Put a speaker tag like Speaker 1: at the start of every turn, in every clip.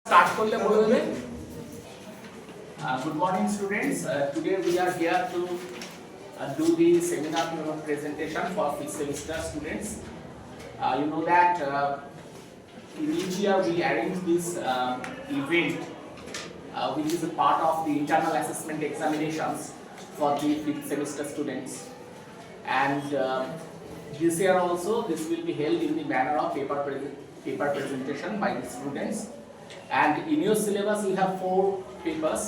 Speaker 1: Start করলে বলে দেবে। Good morning students. Today we are here to do the seminar presentation for 5th semester students. You know that in each year we arrange this event which is a part of the internal assessment examinations for the 5th semester students, and this year also this will be held in the manner of paper presentation by the students. And in your syllabus you have 4 papers.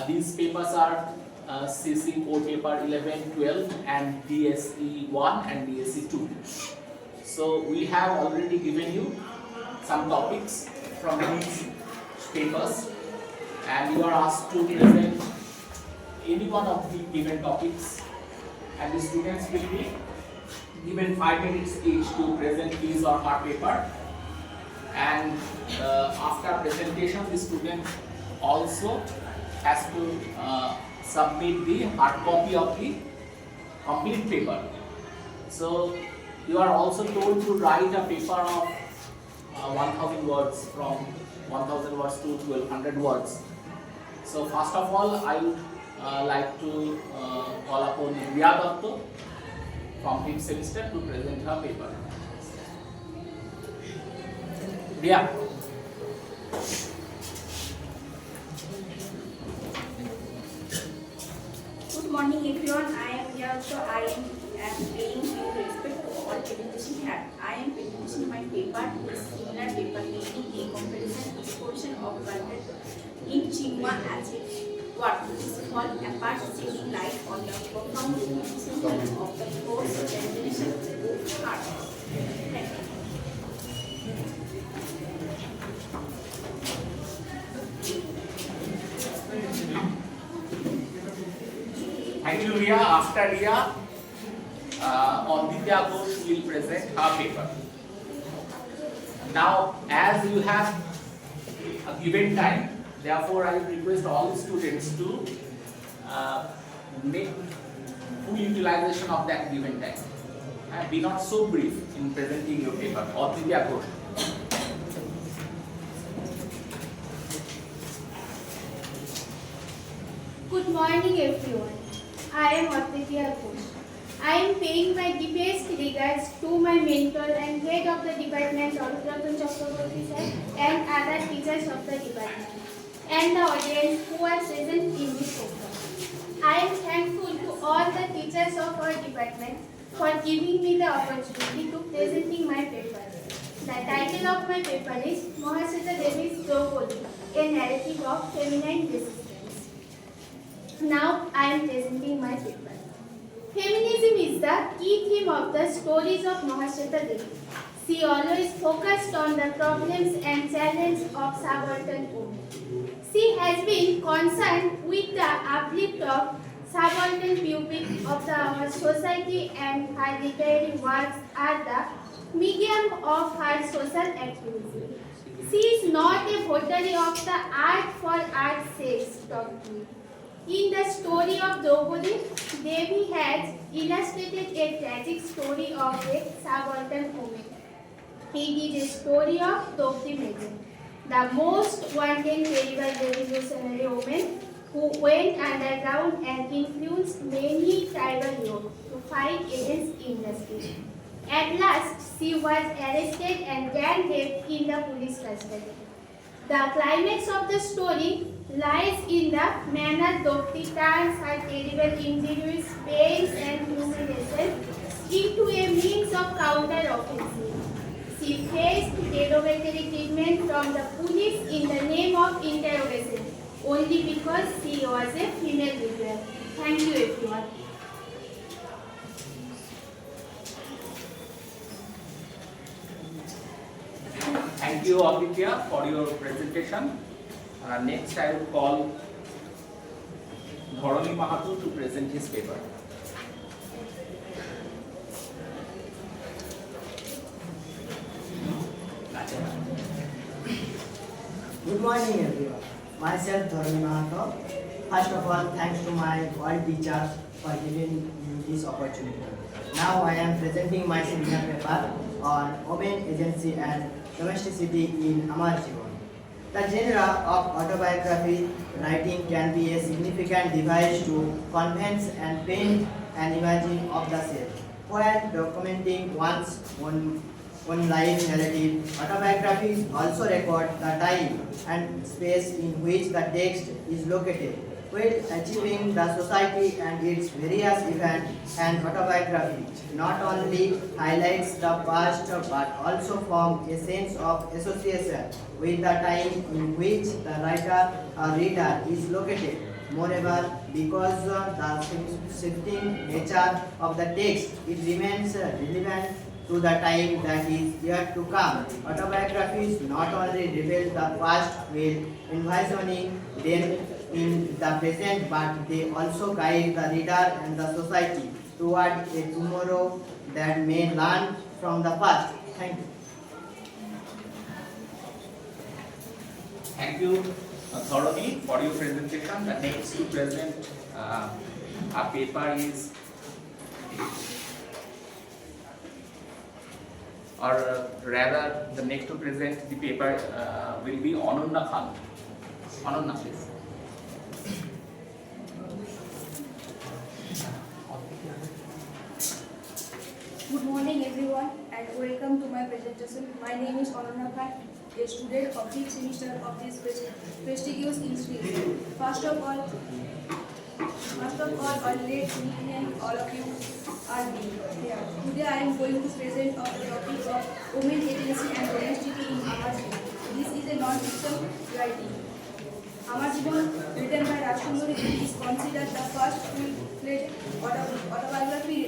Speaker 1: These papers are CC core paper 11, 12 and DSE 1 and DSE 2. So we have already given you some topics from these papers, and you are asked to present any one of the given topics, and the students will be given 5 minutes each to present his or her paper. And after presentation the student also has to submit the hard copy of the complete paper. So you are also told to write a paper of 1000 words, from 1000 words to 1200 words. So first of all I would like to call upon Riya from 5th semester to present her paper. Yeah.
Speaker 2: Good morning everyone. I am here, so I am paying due respect to all education here. I am presenting my paper, similar paper making a comparison exposition of content in Chingwa as what is called apart shedding light on the profound decision of the fourth generation of heart. Thank you.
Speaker 1: Thank you, Riya. After Riya, ADWITIYA GHOSH will present her paper. Now, as you have a given time, therefore I request all the students to make full utilization of that given time. And be not so brief in presenting your paper. ADWITIYA GHOSH.
Speaker 3: Good morning everyone. I am ADWITIYA GHOSH. I am paying my deepest regards to my mentor and head of the department, sir, and other teachers of the department, and the audience who are present in this program. I am thankful to all the teachers of our department for giving me the opportunity to presenting my paper. The title of my paper is Mahasita Devi's Draupadi, a narrative of feminine resistance. Now I am presenting my paper. Feminism is the key theme of the stories of Mahasita Devi. She always focused on the problems and challenges of subaltern women. She has been concerned with the uplift of subaltern pupils of our society, and her literary works are the medium of her social activity. She is not a votary of the art for art's sake doctrine. In the story of Draupadi, Devi has illustrated a tragic story of a subaltern woman. It is a story of Draupadi Maiden, the most wanton, terrible revolutionary woman who went underground and influenced many tribal youth to fight against injustice. At last, she was arrested and handcuffed in the police custody. The climax of the story lies in the manner Draupadi turns her terrible injuries, pains and humiliation into a means of counter-offensive. She faced derogatory treatment from the police in the name of interrogation only because she was a female rebel. Thank you everyone.
Speaker 1: Thank you, ADWITIYA, for your presentation. Next, I will call DHARANI MAHATA to present his paper.
Speaker 4: Good morning, everyone. Myself, DHARANI MAHATA. First of all, thanks to my all teachers for giving me this opportunity. Now I am presenting my seminar paper on women agency and domesticity in Amar Jivan. The genre of autobiography writing can be a significant device to convince and paint an image of the self. While documenting one's own life narrative, autobiographies also record the time and space in which the text is located. While achieving the society and its various events, and autobiography not only highlights the past but also forms a sense of association with the time in which the writer or reader is located. Moreover, because the shifting nature of the text, it remains relevant to the time that is yet to come. Autobiographies not only reveal the past while envisioning them in the present, but they also guide the reader and the society toward a tomorrow that may learn from the past. Thank you.
Speaker 1: Thank you thoroughly for your presentation. The next to present a paper is, or rather the next to present the paper will be Ananya Khan. Ananya, please.
Speaker 5: Good morning everyone and welcome to my presentation. My name is Ananya Khan, a student of 5th semester of this prestigious institution. First of all, let me thank all of you are being here. Today I am going to present on the topic of women agency and domesticity in Amar Jeevan. This is a non-fiction writing. Amar Jeevan, written by Rajkumari, is considered the first full-fledged autobiography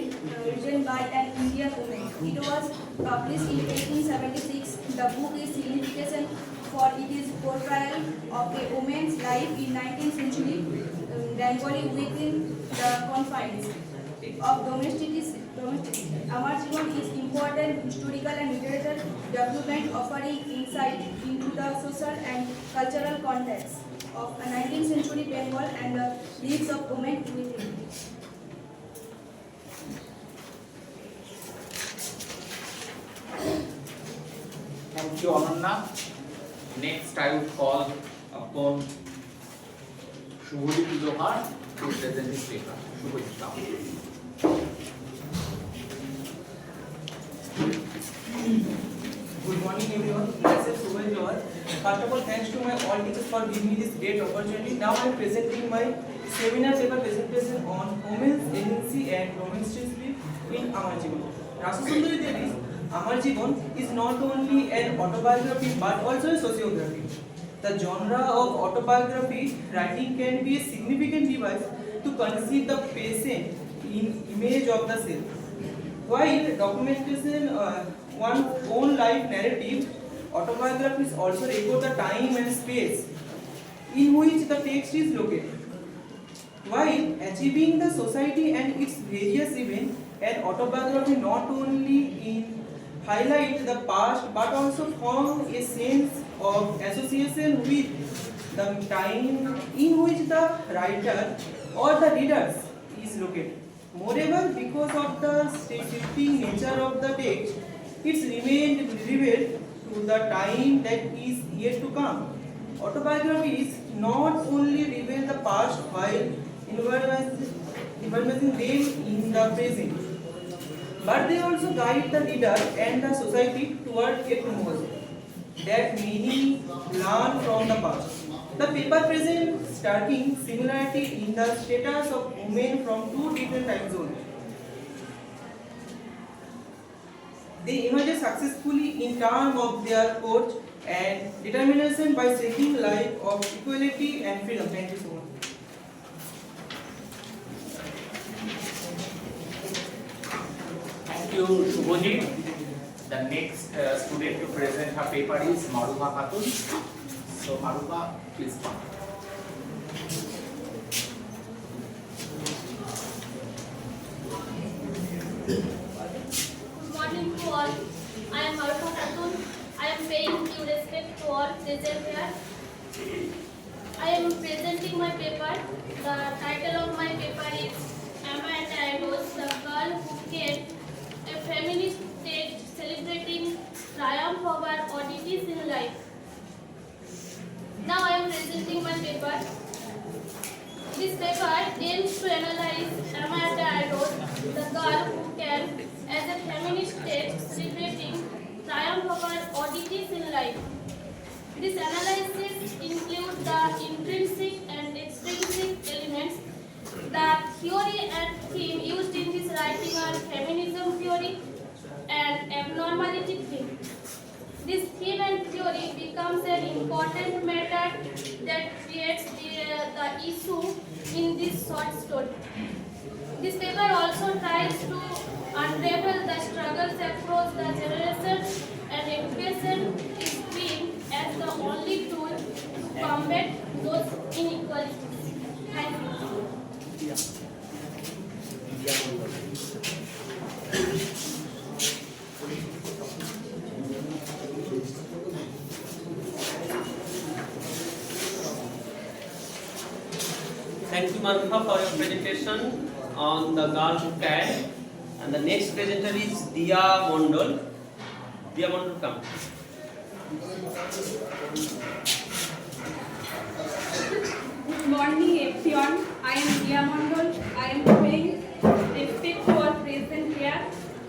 Speaker 5: written by an Indian woman. It was published in 1876. The book is significant for its portrayal of a woman's life in 19th century Bengali within the confines of domesticity. Amar Jeevan is important historical and literary document offering insight into the social and cultural context of a 19th century Bengal and the lives of women within.
Speaker 1: Thank you, Ananya. Next, I would call upon Shubhajit Johar to present his paper. Shubhajit, now.
Speaker 6: Good morning everyone, myself Shubhajit Johar. First of all, thanks to my all teachers for giving me this great opportunity. Now I am presenting my seminar paper presentation on women's agency and domesticity in Amar Jeevan. Rasasundari Devi's Amar Jeevan is not only an autobiography but also a sociography. The genre of autobiography writing can be a significant device to conceive the patient in image of the self. While documentation one's own life narrative, autobiographies also record the time and space in which the text is located. While achieving the society and its various events, an autobiography not only highlight the past but also form a sense of association with the time in which the writer or the readers is located. Moreover, because of the shifting nature of the text, it's remained relevant to the time that is yet to come. Autobiographies not only reveal the past while envisioning them in the present, but they also guide the reader and the society toward a tomorrow that many learn from the past. The paper presents striking similarity in the status of women from two different time zones. They emerge successfully in terms of their courage and determination by seeking life of equality and freedom. Thank you so much.
Speaker 1: Thank you, Shubhajit. The next student to present her paper is MARUFA KHATUN. So, MARUFA, please come.
Speaker 7: Good morning to all. I am MARUFA KHATUN. I am paying due respect to all present here. I am presenting my paper. The title of my paper is ANKANA, AYUSH, the girl who came, a feminist text celebrating triumph over oddities in life. paper. This paper aims to analyze MAHATA, the girl who can, as a feminist text celebrating triumph of her oddities in life. This analysis includes the intrinsic and extrinsic elements. The theory and theme used in this writing are feminism theory and abnormality theme. This theme and theory becomes an important matter that creates the issue in this short story. This paper also tries to unravel the struggles across the generations, and education is seen as the only tool to combat those inequalities. Thank you.
Speaker 8: Thank you, MARUFA, for your presentation on the girl who can. And the next presenter is DIYA MONDAL. DIYA MONDAL, come.
Speaker 5: Good morning everyone. I am DIYA MONDAL. I am paying respect to all present here.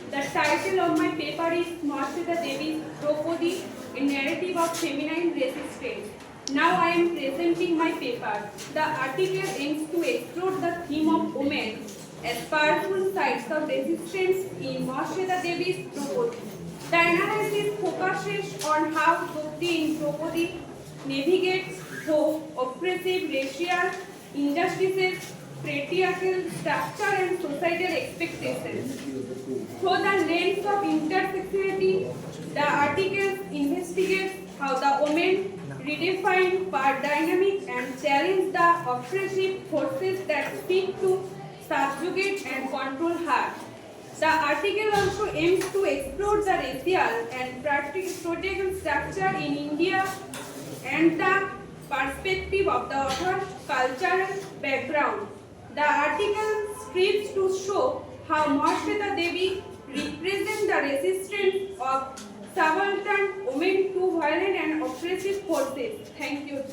Speaker 5: The title of my paper is MARSHAL Devi's Draupadi, a narrative of feminine resistance. Now I am presenting my paper. The article aims to explore the theme of women as powerful sites of resistance in MARSHAL Devi's Draupadi. The analysis focuses on how Draupadi in Draupadi navigates through oppressive racial injustices, patriarchal structure and societal expectations. Through the lens of intersectionality, the article investigates how the women redefine power dynamic and challenge the oppressive forces that seek to subjugate and control her. The article also aims to explore the racial and political structure in India and the perspective of the author's cultural background. The article strives to show how MARSHAL Devi represents the resistance of subaltern women to violent and oppressive forces. Thank you.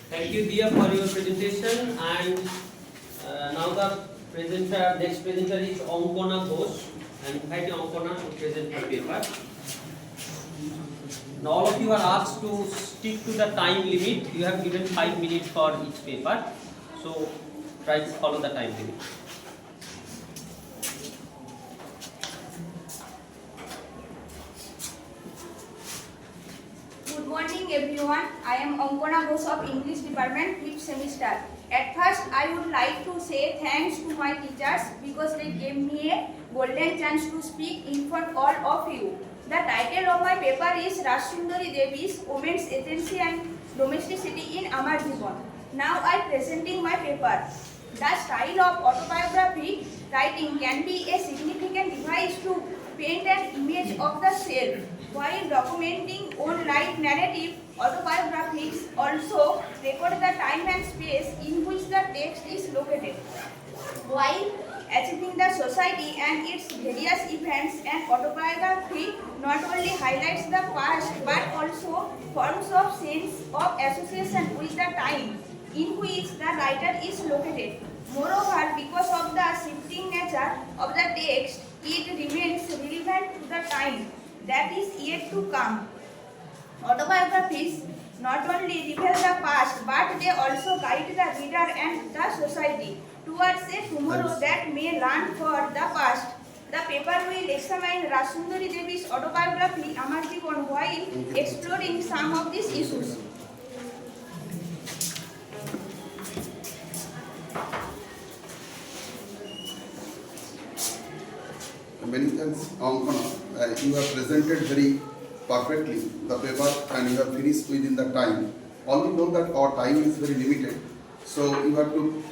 Speaker 8: Thank you, DIYA, for your presentation. And now the next presenter is ANKANA GHOSH. And invite ANKANA to present her paper. Now all of you are asked to stick to the time limit. You have given 5 minutes for each paper. So try to follow the time limit.
Speaker 2: Good morning everyone. I am ANKANA GHOSH of English Department 5th semester. At first I would like to say thanks to my teachers because they gave me a golden chance to speak in front of all of you. The title of my paper is Rajsundari Devi's Women's Agency and Domesticity in Amar Jiban. Now I am presenting my paper. The style of autobiography writing can be a significant device to paint an image of the self. While documenting own life narrative, autobiographies also record the time and space in which the text is located. While achieving the society and its various events, an autobiography not only highlights the past but also forms of sense of association with the time in which the writer is located. Moreover, because of the shifting nature of the text, it remains relevant to the time that is yet to come. Autobiographies not only reveal the past but they also guide the reader and the society towards a tomorrow that may learn for the past. The paper will examine Rajsundari Devi's autobiography Amar Jiban while exploring some of these issues.
Speaker 9: Many thanks, ANKANA. You have presented very perfectly the paper and you have finished within the time. All we know that our time is very limited, so you have to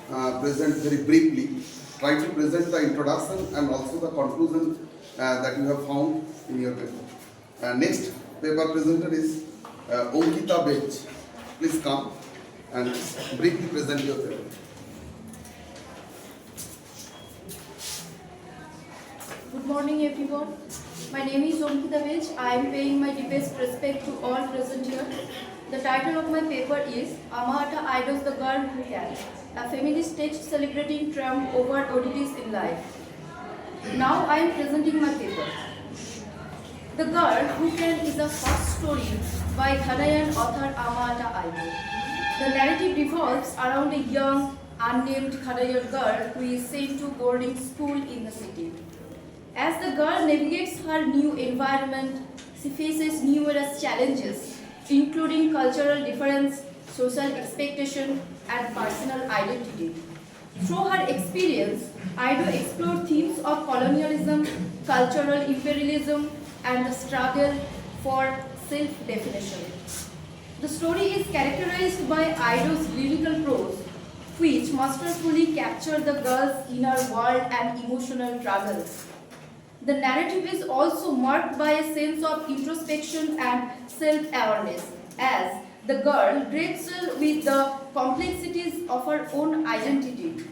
Speaker 9: present very briefly. Try to present the introduction and also the conclusion that you have found in your paper. Next paper presenter is ANKITA. Please come and briefly present your paper.
Speaker 10: Good morning everyone.
Speaker 5: My name is ANKITA. I am paying my deepest respect to all present here. The title of my paper is MAHATA Idols the Girl Who Can, a feminist text celebrating triumph over oddities in life. Now I am presenting my paper. The Girl Who Can is a short story by Ghanaian author MAHATA Idol. The narrative revolves around a young, unnamed Ghanaian girl who is sent to boarding school in the city. As the girl navigates her new environment, she faces numerous challenges, including cultural difference, social expectation, and personal identity. Through her experience, Ido explored themes of colonialism, cultural imperialism, and the struggle for self-definition. The story is characterized by Ido's lyrical prose, which masterfully capture the girl's inner world and emotional struggles. The narrative is also marked by a sense of introspection and self-awareness, as the girl grapples with the complexities of her own identity.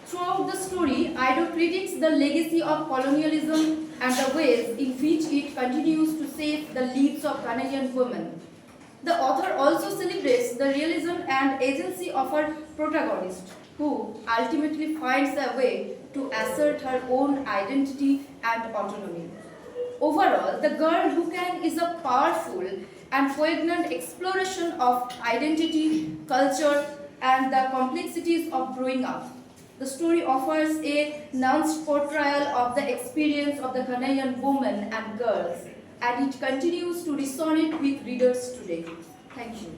Speaker 5: Throughout the story, Ido critiques the legacy of colonialism and the ways in which it continues to shape the lives of Ghanaian women. The author also celebrates the realism and agency of her protagonist, who ultimately finds a way to assert her own identity and autonomy. Overall, The Girl Who Can is a powerful and poignant exploration of identity, culture, and the complexities of growing up. The story offers a nuanced portrayal of the experience of the Ghanaian women and girls, and it continues to resonate with readers today. Thank you.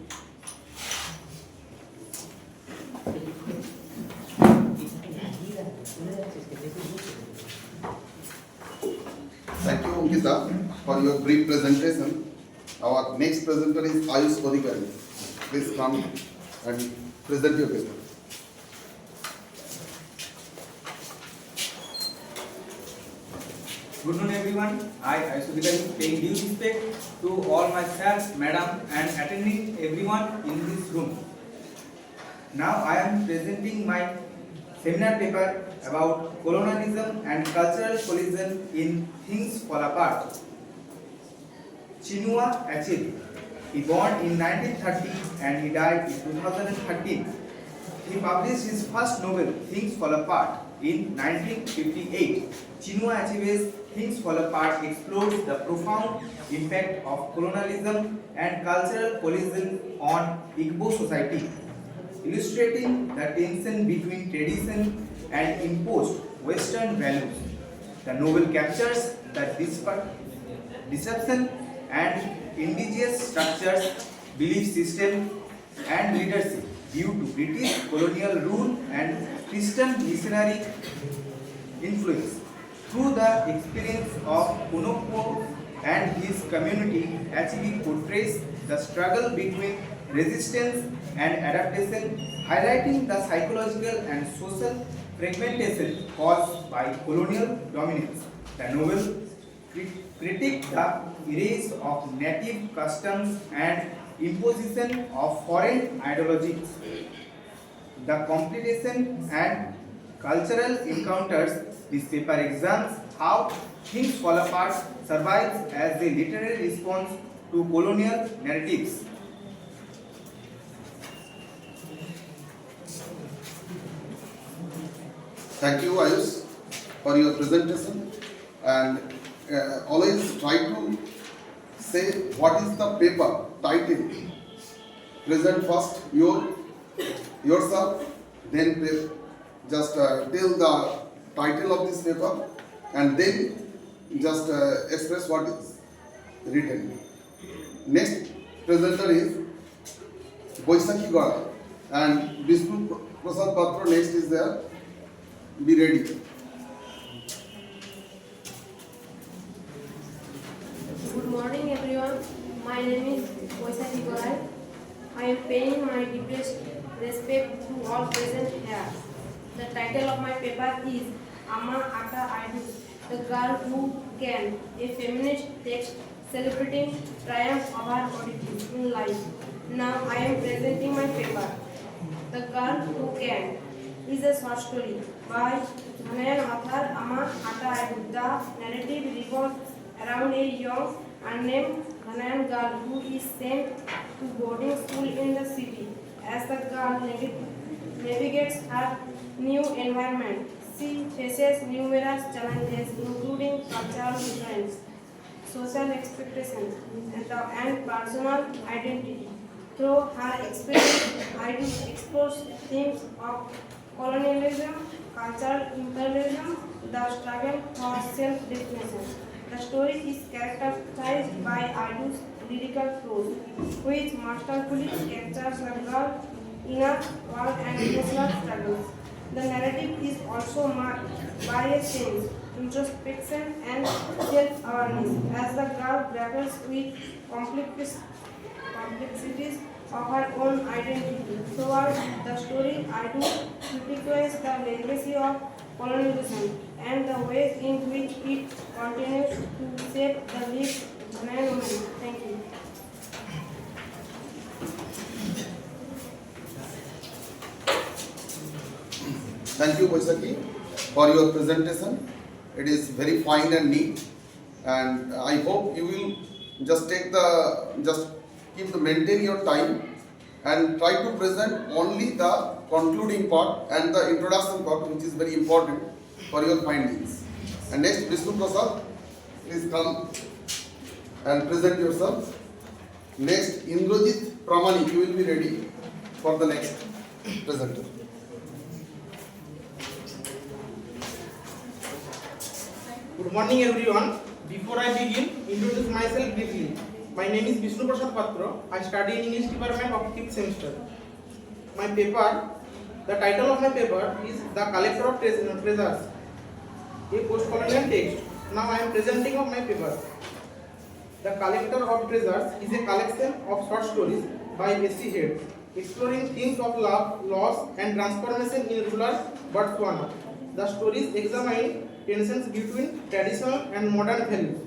Speaker 9: Thank you, ANKITA, for your brief presentation. Our next presenter is ADWITIYA. Please come and present your paper.
Speaker 10: Good noon everyone. I ADWITIYA, paying due respect to all my sirs, madam, and attending everyone in this room. Now I am presenting my seminar paper about colonialism and cultural collision in Things Fall Apart. Chinua Achebe. He born in 1930 and he died in 2013. He published his first novel, Things Fall Apart, in 1958. Chinua Achebe's Things Fall Apart explores the profound impact of colonialism and cultural collision on Igbo society, illustrating the tension between tradition and imposed Western values. The novel captures the deception and indigenous structures, belief system, and leadership due to British colonial rule and Christian missionary influence. Through the experience of Kunopo and his community, Achebe portrays the struggle between resistance and adaptation, highlighting the psychological and social fragmentation caused by colonial dominance. The novel critiques the erasure of native customs and imposition of foreign ideologies. The competition and cultural encounters, this paper examines how Things Fall Apart survives as a literary response to colonial narratives.
Speaker 9: Thank you, Ayush, for your presentation. And always try to say what is the paper title. Present first yourself, then just tell the title of this paper, and then just express what is written. Next presenter is BAISHAKHI GARAI, and BISHNUPRASAD PATRA next is there. Be ready.
Speaker 11: Good morning everyone. My name is BAISHAKHI GARAI. I am paying my deepest respect to all present here. The title of my paper is MAHATA Idols, the Girl Who Can, a feminist text celebrating triumph over oddities in life. Now I am presenting my paper. The Girl Who Can is a short story by Ghanaian author MAHATA Idol. The narrative revolves around a young unnamed Ghanaian girl who is sent to boarding school in the city. As the girl navigates her new environment, she faces numerous challenges including cultural difference, social expectations, and personal identity. Through her experience, IDWITIYA explores themes of colonialism, cultural imperialism, the struggle for self-definition. The story is characterized by IDWITIYA's lyrical prose, which masterfully captures the girl's inner world and emotional struggles. The narrative is also marked by a sense, introspection, and self-awareness as the girl grapples with complexities of her own identity. Throughout the story, IDWITIYA criticizes the legacy of colonialism and the ways in which it continues to shape the lives of Ghanaian women. Thank you.
Speaker 9: Thank you, Baishakhi, for your presentation. It is very fine and neat, and I hope you will maintain your time and try to present only the concluding part and the introduction part, which is very important for your findings. And next, BISHNUPRASAD, please come and present yourself. Next, INDRAJIT, PRAMANIK, you will be ready for the next presenter.
Speaker 12: Good morning everyone. Before I begin, introduce myself briefly. My name is BISHNUPRASAD Patra. I study in English department of 5th semester. My paper, the title of my paper is The Collector of Treasures, a post-colonial text. Now I am presenting of my paper. The Collector of Treasures is a collection of short stories by S.C. Head, exploring themes of love, loss, and transformation in rural Botswana. The stories examine tensions between traditional and modern values,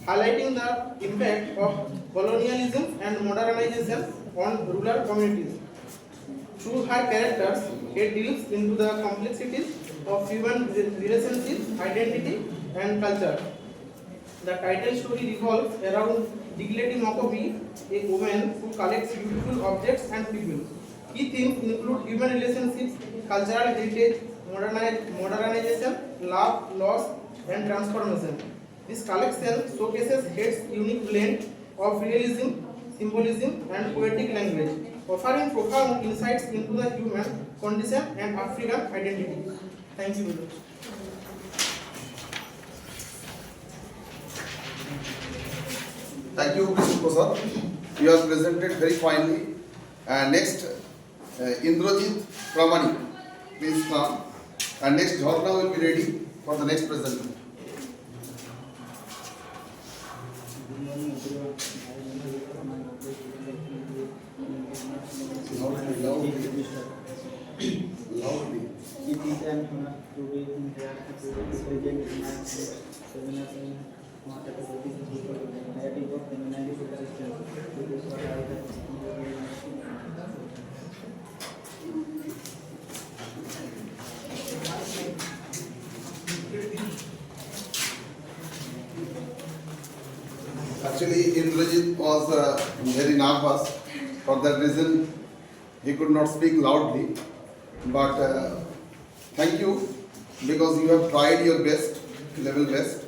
Speaker 12: highlighting the impact of colonialism and modernization on rural communities. Through her characters, it delves into the complexities of human relationships, identity, and culture. The title story revolves around Digleti Mokobi, a woman who collects beautiful objects and people. Key themes include human relationships, cultural heritage, modernization, love, loss, and transformation. This collection showcases Head's unique blend of realism, symbolism, and poetic language, offering profound insights into the human condition and African identity. Thank you very much.
Speaker 9: Thank you, BISHNUPRASAD. You have presented very finely. Next, INDRAJIT, PRAMANIK, please come. And next, JHARNA will be ready for the next presenter. Loudly.
Speaker 4: It is an honor to be in here to present my seminar in MAHATA narrative of feminine subsistence. This is what I have.
Speaker 9: Actually, Indrajit was very nervous. For that reason, he could not speak loudly. But thank you, because you have tried your best, level best.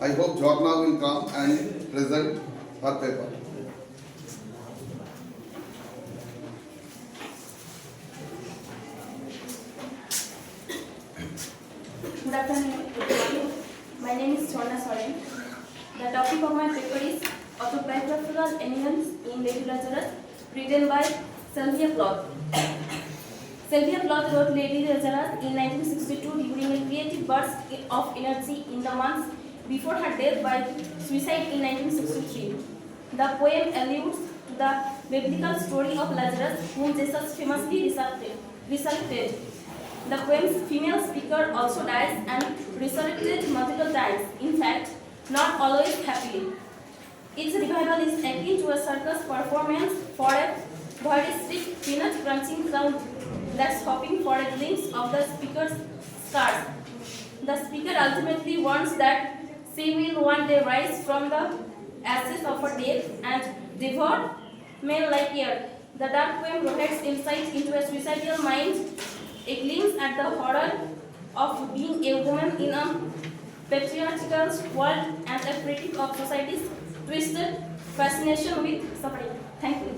Speaker 9: I hope JHARNA will come and present her paper.
Speaker 2: Good afternoon, everyone. My name is SAREN. The topic of my paper is Autobiographical Eminence in Lady Lazarus, written by Sylvia Plath. Sylvia Plath wrote Lady Lazarus in 1962 during a creative burst of energy in the months before her death by suicide in 1963. The poem alludes to the biblical story of Lazarus, whom Jesus famously resurrected. The poem's female speaker also dies and resurrected multiple times, in fact, not always happily. Its revival is akin to a circus performance for a voyeuristic peanut-crunching crowd that's hoping for a glimpse of the speaker's scars. The speaker ultimately warns that
Speaker 7: She will one day rise from the ashes of her death and devour men like air. The dark poem rotates insight into a suicidal mind. It glints at the horror of being a woman in a patriarchal world and a critic of society's twisted fascination with suffering. Thank you.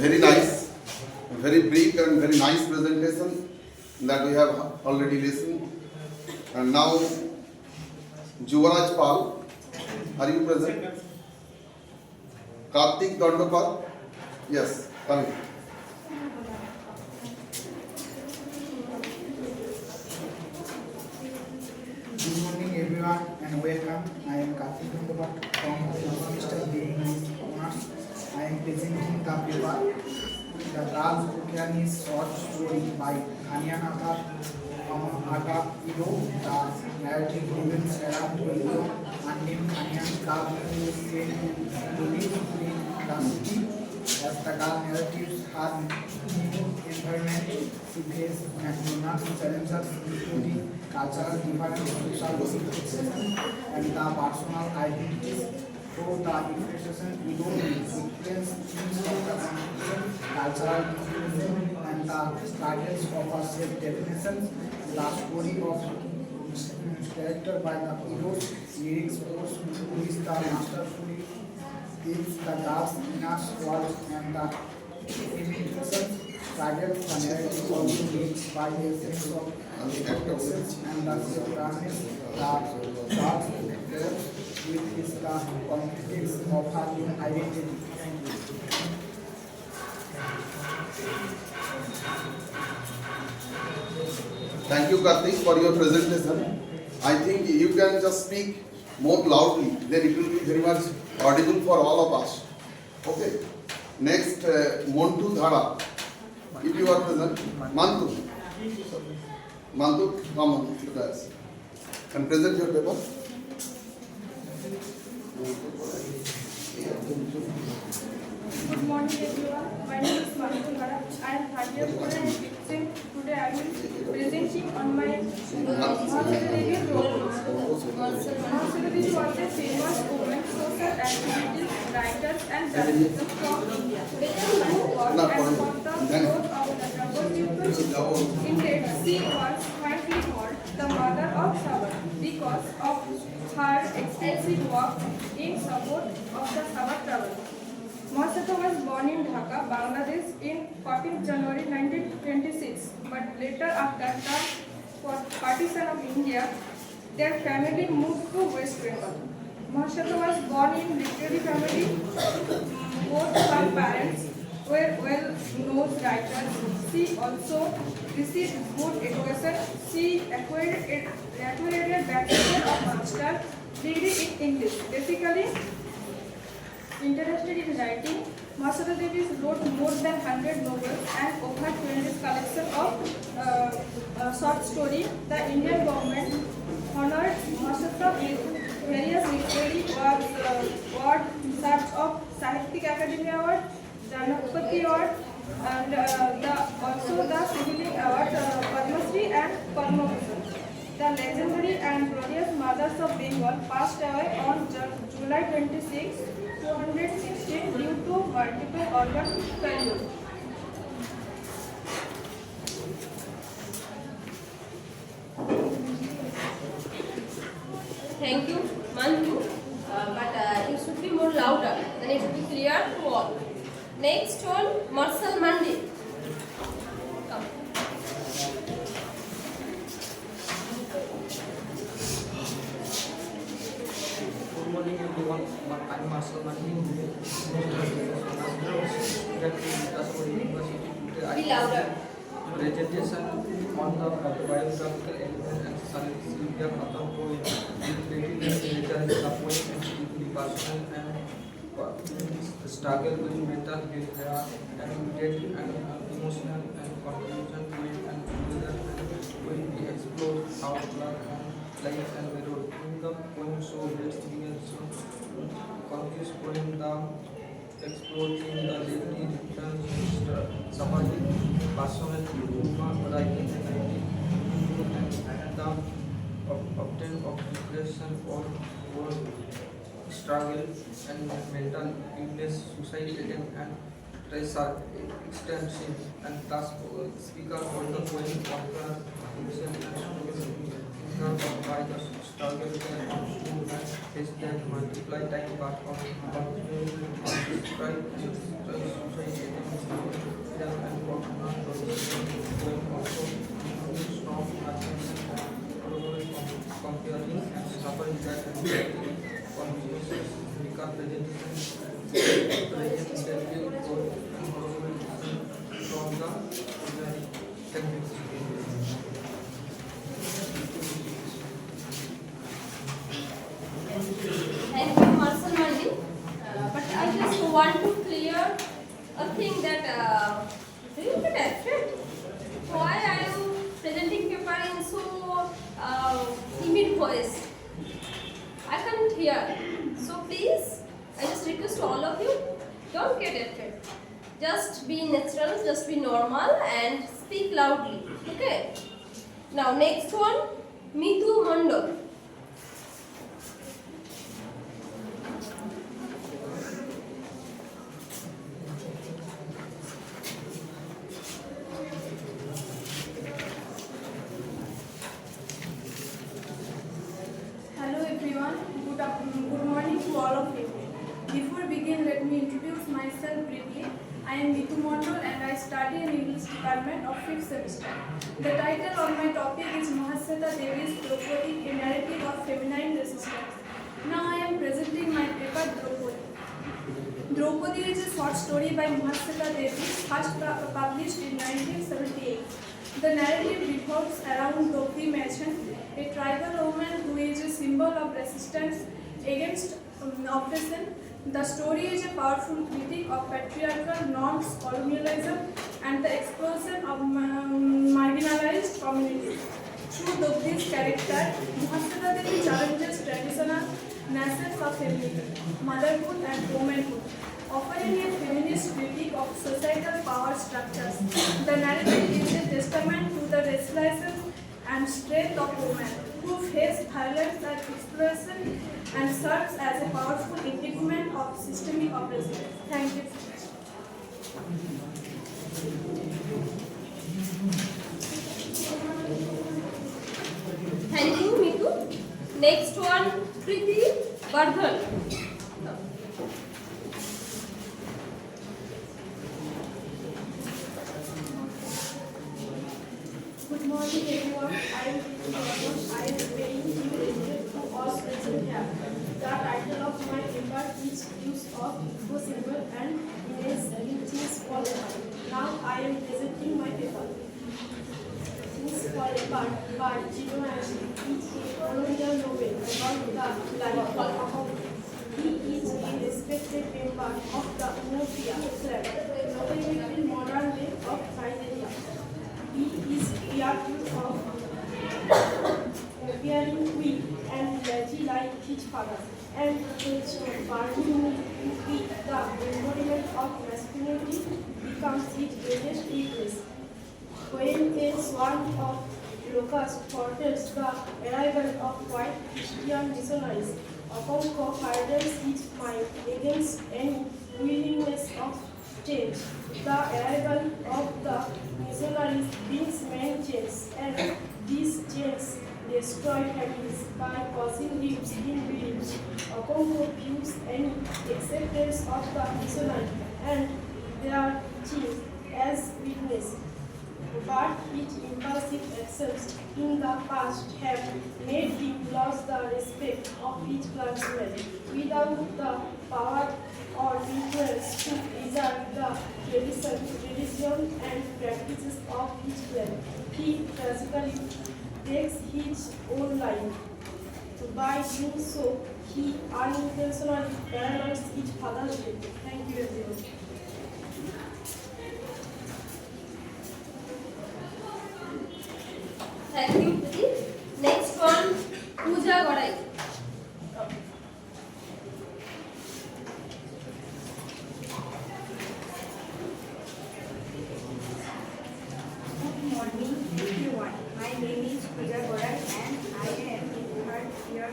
Speaker 9: Very nice, very brief and very nice presentation that we have already listened. And now, Jubaraj Pal, are you present? Kartik Dandapat? Yes, come in.
Speaker 13: Good morning everyone and welcome. I am Kartik Dandapat from Mr. Honors. I am presenting the paper The Raj Ukyani's short story by ANKANA Aga Ido. The narrative reveals around Tokyo unnamed Anyan girl who is sent to live in the city. As the girl narratives her new environment, she faces numerous challenges including cultural difference, social segregation, and the personal identities. Through the illustration, we don't influence themes of the confusion, cultural inclusion, and the struggles of our self-definition. The story of character by the heroes, lyrics force, who is the masterfully is the girl's inner world and the imitation struggles. The narrative also leads by a sense of excellence and the self-awareness. The girl's with is the conflicts of her own identity.
Speaker 9: Thank you, Kartik, for your presentation. I think you can just speak more loudly, then it will be very much audible for all of us. Okay. Next, MONDAL DHARA. If you are present, MANTU. MANTU, come on, you guys. And present your paper.
Speaker 5: Good morning everyone. My name is MANTU. I am 3rd year student in fiction. Today I will presenting on my Mahavidyalaya role. Mahavidyalaya was a famous woman social activist, writer and journalist from India. Who worked as for the growth of the troubled people. Indeed, she was widely called the mother of Sabbath because of her extensive work in support of the Sabbath travel. MAHATA was born in Dhaka, Bangladesh in 14 January 1926, but later after the partition of India, their family moved to West Bengal. MAHATA was born in literary family. Both her parents were well-known writers. She also received good education. She acquired a Bachelor of Master degree in English. Basically, interested in writing, MAHATA wrote more than 100 novels and over 20 collection of short story. The Indian government honored MAHATA with various literary awards such of Sahitya Academy Award, DANDAPAT Award, and also the Civil Award, Padma Shri and Padma Bhushan. The legendary and glorious mothers of Bengal passed away on July 26, 216 due to multiple organ failure.
Speaker 11: Thank you, Mantu. But it should be more louder, then it should be clear to all. Next one, MARSHAL MANDI. Come.
Speaker 6: Good morning everyone. I am MARSHAL MANDI.
Speaker 11: Be louder.
Speaker 6: Presentation on the biographical element and Sylvia Khatam poem. Creating the nature is the poem and deeply personal and struggle with mental health and immediate and emotional and conclusion to it and together when we explore our life and the road. In the poem show let's begin confused poem the exploring the different supporting personal writing and the obtain of depression or struggle and mental illness, suicidal and pressure extension and thus speaker on the point of the by the struggle and face that multiply time but of describe suicide and also strong comparing and suffering that consciousness become present from the
Speaker 7: Thank you, Marshal Mandi. But I just want to clear a thing that do you get affected? Why I am presenting paper in so timid voice? I can't hear. So please, I just request all of you, don't get affected. Just be natural, just be normal and speak loudly. Okay? Now next one, MITU MONDAL.
Speaker 5: Hello everyone, good morning to all of you. Before begin, let me introduce myself briefly. I am MITU MONDAL and I study in English department of 5th semester. The title of my topic is Mahata Devi's Draupadi, a narrative of feminine resistance. Now I am presenting my paper Draupadi. Draupadi is a short story by Mahata Devi, first published in 1978. The narrative revolves around Draupadi Machen, a tribal woman who is a symbol of resistance against oppression. The story is a powerful critique of patriarchal norms, colonialism, and the explosion of marginalized communities. Through Draupadi's character, Mahata Devi challenges traditional notions of femininity, motherhood, and womanhood, offering a feminist critique of societal power structures. The narrative is a testament to the resilience and strength of women who face violence and exploitation and serves as a powerful indictment of systemic oppression. Thank you.
Speaker 7: Thank you, MITU. Next one, PRITI, BARDHAN.
Speaker 3: Good morning everyone. I am paying due respect to all present here. The title of my paper is Use of Eco Symbol and Image Things Fall Apart. Now I am presenting my paper. Things Fall Apart by GHOSH is a colonial novel about the life of he is a respected member of the MONDAL clan, located in modern day of Nigeria. He is fearful of appearing weak and lazy like his father, and his burning with the embodiment of masculinity becomes his greatest weakness. When a swarm of locusts foretells the arrival of white Christian missionaries, Okonkwo hardens his mind against any willingness of change. The arrival of the missionaries brings many changes, and these changes destroy families by causing rifts in beliefs. Okonkwo views any acceptance of the missionary and their chief as weakness. But his impulsive actions in the past have made him lose the respect of his clansmen. Without the power or influence to preserve the tradition and practices of his clan, he tragically takes his own life. By doing so, he unintentionally parallels his father's death. Thank you everyone.
Speaker 7: Thank you, Priti. Next one, GARAI.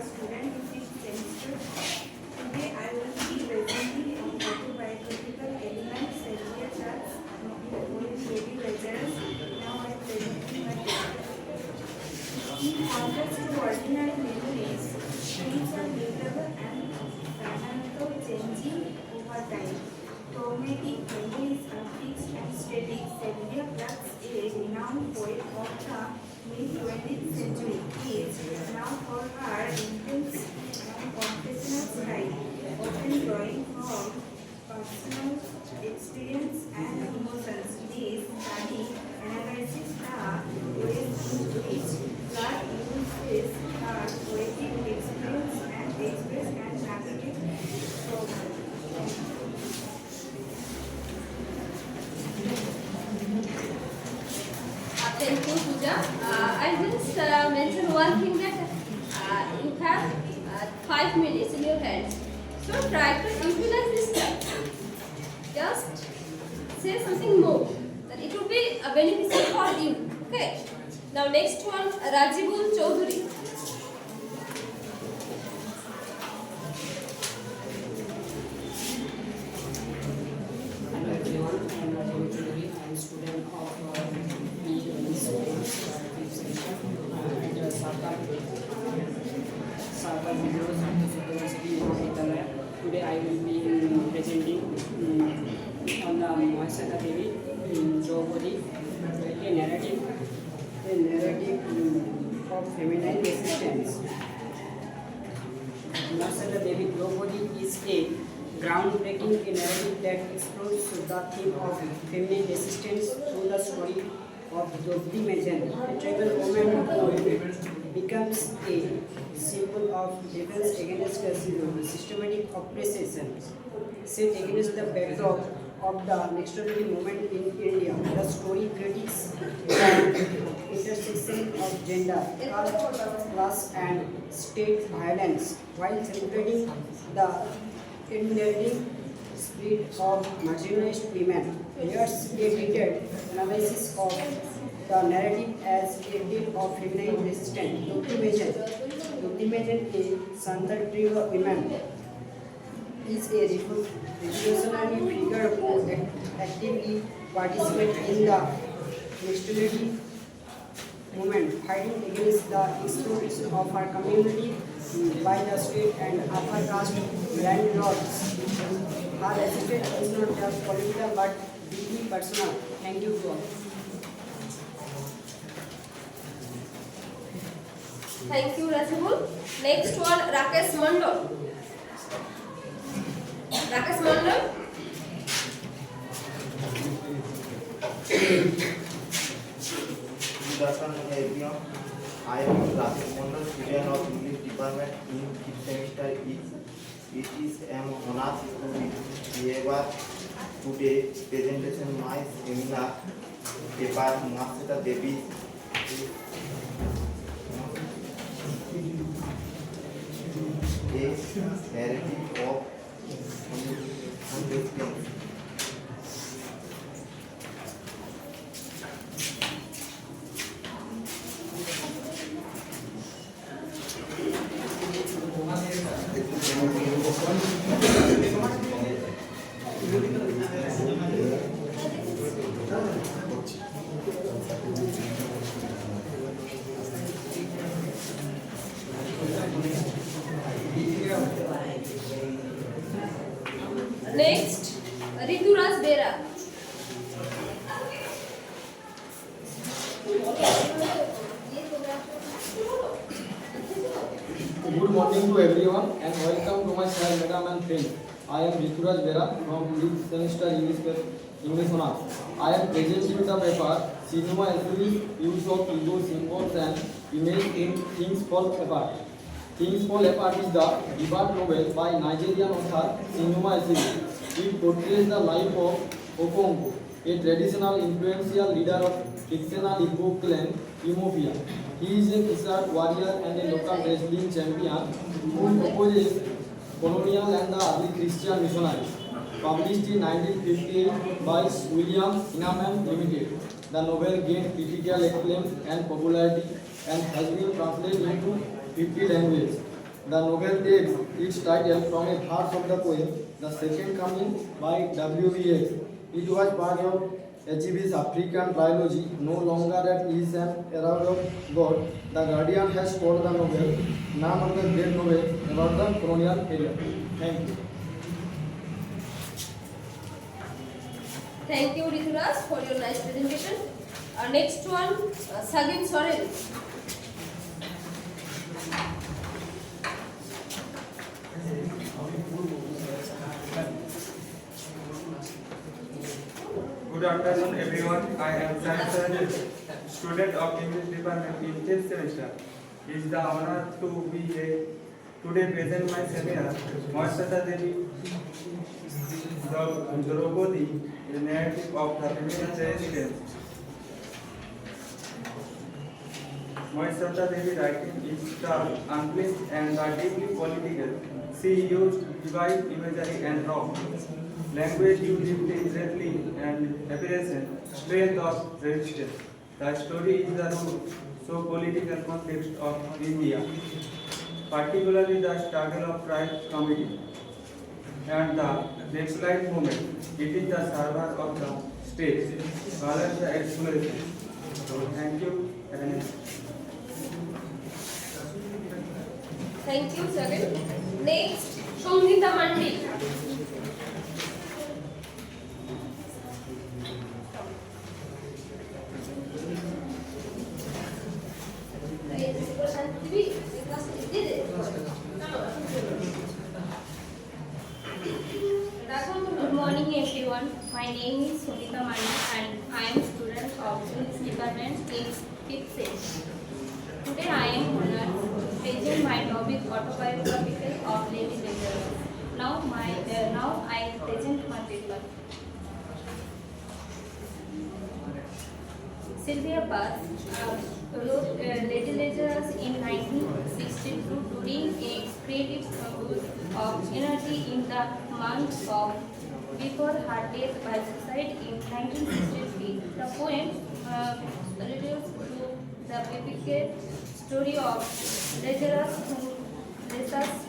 Speaker 5: student in this semester. Today I will be presenting an autobiographical element, severe tracks, with heavy lectures. Now I am presenting my paper. In contrast to ordinary memories, things are mutable and dynamical, changing over time. Traumatic memories are fixed and steady. Sylvia Plath's, a renowned poet of the mid-20th century, is known for her intense and confessional style, often drawing from personal experience and emotions. This study analyzes the ways in which Plath uses her poetic experience and express and navigate trauma.
Speaker 11: Thank you, Pooja. I just mention one thing that you have 5 minutes in your hands. So try to utilize this time. Just say something more. That it will be beneficial for you. Okay. Now next one, Rajibul Chaudhary.
Speaker 14: Hello everyone, I am Rajibul Chaudhary. I am student of Sarkar University Mahavidyalaya. Today I will be presenting on the Mahata Devi Draupadi, a narrative of feminine resistance. Mahata Devi Draupadi is a groundbreaking narrative that explores the theme of feminine resistance through the story of Draupadi, a tribal woman who becomes a symbol of defense against systematic oppression. Set against the backdrop of the Nextability movement in India, the story critiques the intersection of gender, caste, class, and state violence while celebrating the enduring spirit of marginalized women. Here's a detailed analysis of the narrative as a tale of feminine resistance. Imagine a Santal trigger woman is a revolutionary figure who actively participates in the Nextability movement, fighting against the exploitation of her community by the state and upper caste landlords. Her resistance is not just political but deeply personal. Thank you to all.
Speaker 11: Thank you, Rajibul. Next one, Rakesh Mandal. Rakesh Mandal.
Speaker 4: Good afternoon, everyone. I am Rakesh Mandal, student of English department in 5th semester. It is an honor to be here today presentation my seminar paper Mahata Devi. A narrative of resistance.
Speaker 11: Next, Rituraj Bera.
Speaker 15: Good morning to everyone and welcome to my sir, madam and friends. I am Rituraj Bera from 5th semester English Honors. I am presenting the paper Cinema Essentials, Use of Ego Symbols and Image in Things Fall Apart. Things Fall Apart is the debut novel by Nigerian author Cinema Essentials. It portrays the life of Okongo, a traditional influential leader of fictional Igbo clan Imofia. He is a wizard warrior and a local wrestling champion who opposes colonial and the early Christian missionaries. Published in 1958 by William Inaman Limited, the novel gained critical acclaim and popularity and has been translated into 50 languages. The novel takes its title from a verse of the poem, The Second Coming by W.B.Yeats. It was part of HB's African trilogy, no longer that he is an herald of God. The Guardian has called the novel none of the great novels about the colonial period. Thank you.
Speaker 16: Thank you, Rithuras, for your nice presentation. Next one, Sagin Soren.
Speaker 17: Good afternoon, everyone. I am Saran, student of English department in 5th semester. It is the honor to be here today present my seminar, MAHATA Devi Draupadi, the narrative of the feminine resistance. MAHATA Devi writing is the unpleasant and the deeply political. She used device imagery and raw language used exactly and appearance, strength of resistance. The story is the root, so political context of India, particularly the struggle of right committee and the Naxalite movement. It is the server of the state, rather the exploration. So thank you.
Speaker 16: Thank you, Sagin. Next, Shongita Mandi.
Speaker 2: Good morning everyone. My name is Shongita Mandi and I am student of English department in 5th semester. Today I am honored to present my topic autobiographical of lady lecturers. Now I present my paper. Sylvia Plath wrote Lady Lecturers in 1962 during a creative boost of energy in the months of before her death by suicide in 1963. The poem relates to the biblical story of lecturers who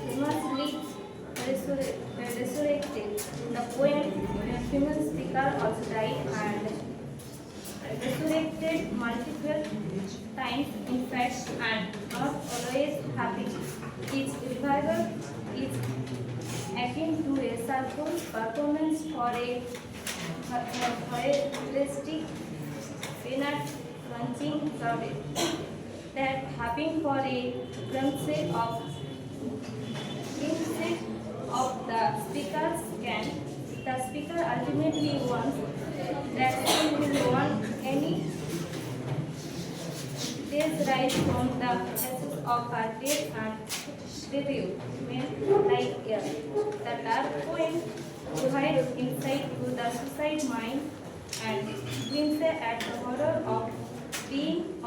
Speaker 2: famously resurrected. The poem female speaker also died and resurrected multiple times in fact and not always happy. Its revival is akin to a circle performance for a realistic peanut crunching crowd that happened for a glimpse of the speaker's can. The speaker ultimately wants that she will want any days rise from the ashes of her death and review men like air. The dark poem provides insight to the suicide mind and brings at the horror of being a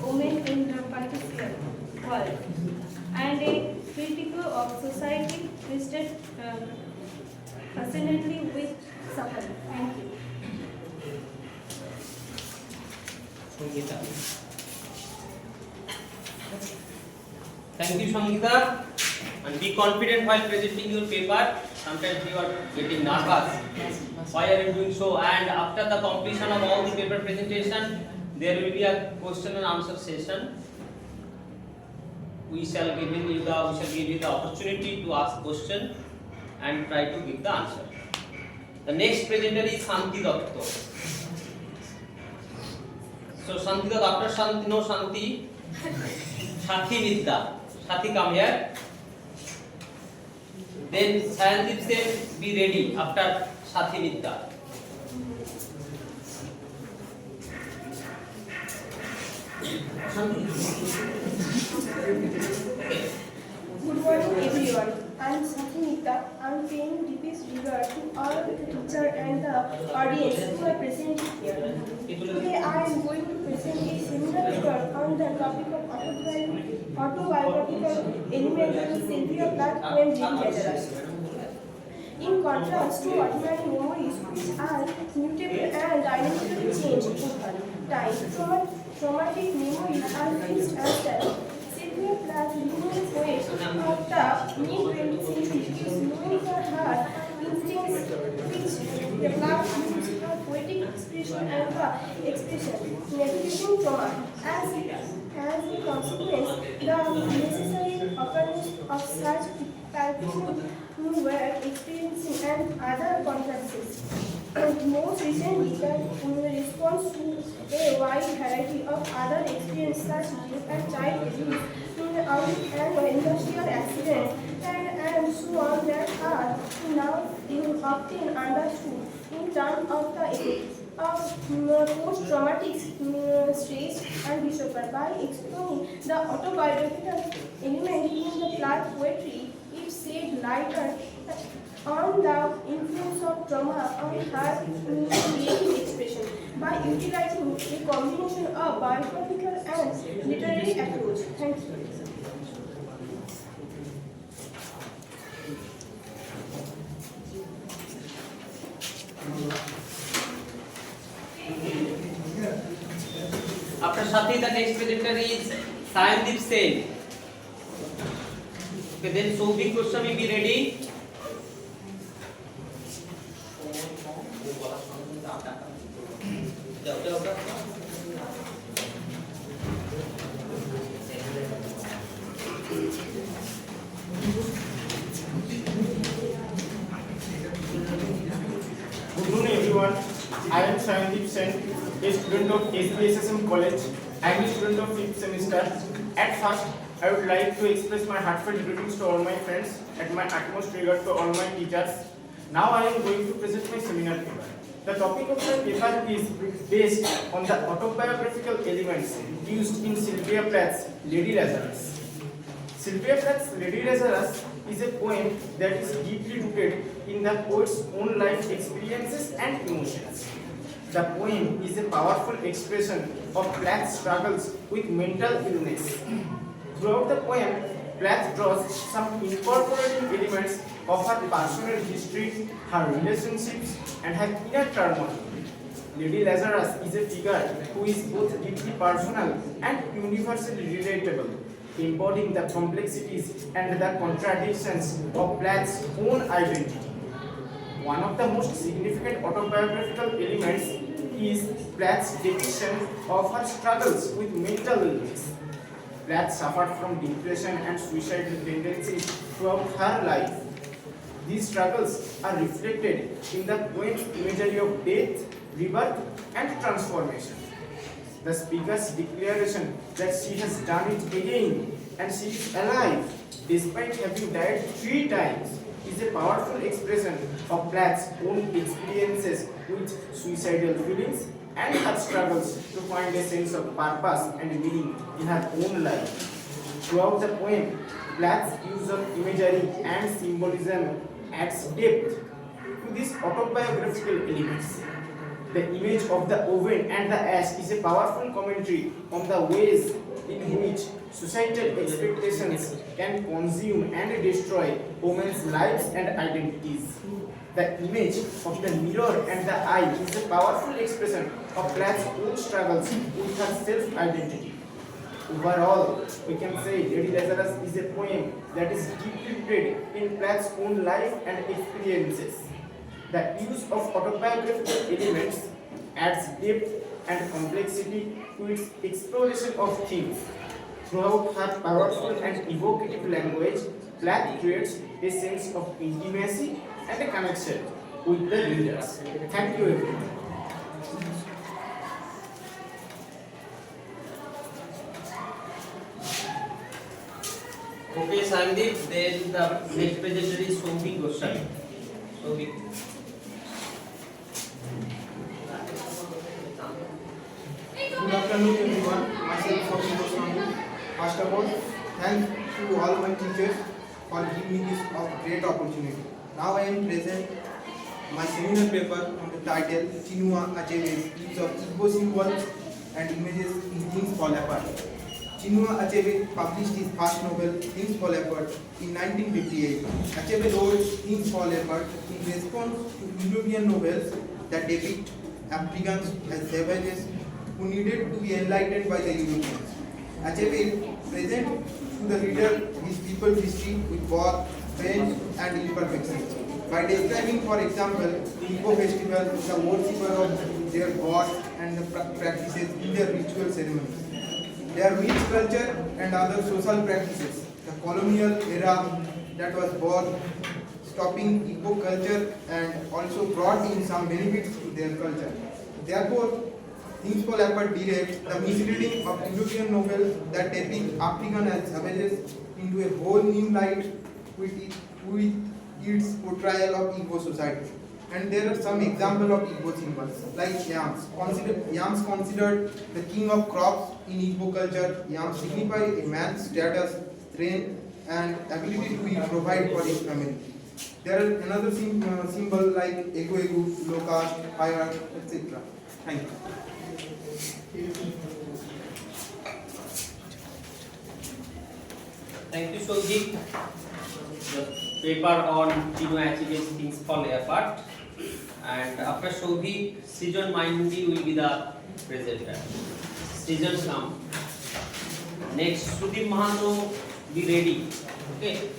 Speaker 2: woman in the particular world and a critical of society twisted fascinately with suffering. Thank you.
Speaker 8: Sangita. Thank you, Sangita. And be confident while presenting your paper. Sometimes you are getting nervous. Why are you doing so? And after the completion of all the paper presentation, there will be a question and answer session. We shall give you the opportunity to ask question and try to give the answer. The next presenter is Shanti Datta. So Shanti Datta, after Shanti, no Shanti, Sathi Vidya. Sathi, come here. Then Sayandeep Sen, be ready after Sathi Vidya.
Speaker 5: Good morning everyone. I am Sathi. I am paying deepest regard to all the teachers and the audience who are present here. Today I am going to present a seminar paper on the topic of autobiographical elements in Sylvia Plath poem Lady Lecturers. In contrast to ordinary memories which are mutable and dynamically changed in time, traumatic memories are fixed and static. expression, navigating trauma. As a consequence, the necessary occurrence of such palpitations were experiencing and other contractions. Most recently, in response to a wide variety of other experiences such as child abuse, an industrial accident, and so on that are now often understood in terms of the effects of post-traumatic stress and disorder. By exploring the autobiographical element in the Plath poetry, it shed light on the influence of trauma on her creative expression by utilizing a combination of biographical and literary approach. Thank you.
Speaker 8: After Shati, the next presenter is Sayandip Sen. Okay, then Sobi Goswami be ready.
Speaker 12: Good morning everyone. I am Sayandip Sen, a student of SBSS College. I am a student of 5th semester. At first, I would like to express my heartfelt greetings to all my friends and my utmost regard to all my teachers. Now I am going to present my seminar paper. The topic of my paper is based on the autobiographical elements used in Sylvia Plath's Lady Lazarus. Sylvia Plath's Lady Lazarus is a poem that is deeply rooted in the poet's own life experiences and emotions. The poem is a powerful expression of Plath's struggles with mental illness. Throughout the poem, Plath draws some incorporating elements of her personal history, her relationships, and her inner turmoil. Lady Lazarus is a figure who is both deeply personal and universally relatable, embodying the complexities and the contradictions of Plath's own identity. One of the most significant autobiographical elements is Plath's depiction of her struggles with mental illness. Plath suffered from depression and suicidal tendencies throughout her life. These struggles are reflected in the poem's imagery of death, rebirth, and transformation. The speaker's declaration that she has done it again and she is alive despite having died 3 times is a powerful expression of Plath's own experiences with suicidal feelings and her struggles to find a sense of purpose and meaning in her own life. Throughout the poem, Plath's use of imagery and symbolism adds depth to these autobiographical elements. The image of the oven and the ash is a powerful commentary on the ways in which societal expectations can consume and destroy women's lives and identities. The image of the mirror and the eye is a powerful expression of Plath's own struggles with her self-identity. Overall, we can say Lady Lazarus is a poem that is deeply rooted in Plath's own life and experiences. The use of autobiographical elements adds depth and complexity to its exploration of themes. Throughout her powerful and evocative language, Plath creates a sense of intimacy and a connection with the readers. Thank you everyone.
Speaker 8: Okay, Sandeep, then the next presenter is Sobi Goswami. Sobi.
Speaker 12: Good afternoon everyone, myself Sobi Goswami. First of all, thanks to all my teachers for giving me this great opportunity. Now I am present my seminar paper on the title Chinua Achebe's use of Igbo symbols and images in Things Fall Apart. Chinua Achebe published his first novel Things Fall Apart in 1958. Achebe wrote Things Fall Apart in response to European novels that depict Africans as savages who needed to be enlightened by the Europeans. Achebe presents to the reader his people's history with both strength and imperfections. By describing, for example, the Igbo festival, the worshipper of their gods
Speaker 10: and the practices in their ritual ceremonies. Their rich culture and other social practices, the colonial era that was born, stopping Igbo culture and also brought in some benefits to their culture. Therefore, things fall apart direct the misreading of European novels that depict African as savages into a whole new light with its portrayal of Igbo society. And there are some examples of Igbo symbols like yams. Yams considered the king of crops in Igbo culture. Yams signify a man's status, strength, and ability to provide for his family. There are another symbol like egu, loka, fire, etc. Thank you.
Speaker 8: Thank you, Shojit. The paper on Chino Achibes things fall apart. And after Shojit, Srijan Mandi will be the presenter. Srijan come. Next, Sudeep Mahato, be ready. Okay.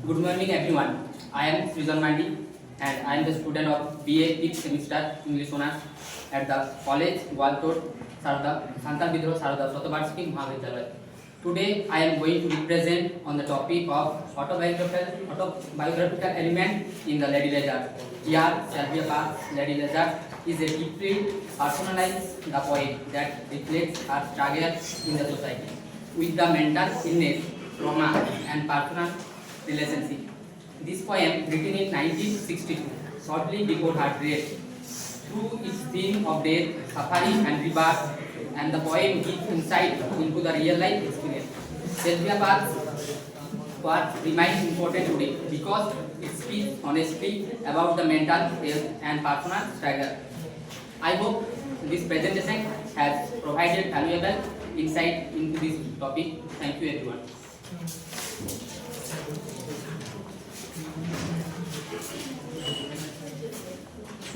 Speaker 18: Good morning everyone. I am Srijan Mandi and I am the student of BA 5th semester English Honors at the college Waltod Santal Bidro Sarada SBSS Mahavidyalaya. Today I am going to represent on the topic of autobiographical element in the lady lizard. Here, Sylvia Plath's Lady Lizard is a deeply personalized the poem that reflects her struggle in the society with the mental illness, trauma and personal relationship. This poem, written in 1962, shortly before her death, through its theme of death, suffering and rebirth, and the poem gives insight into the real life experience. Sylvia Plath's work remains important today because it speaks honestly about the mental health and personal struggle. I hope this presentation has provided valuable insight into this topic. Thank you everyone.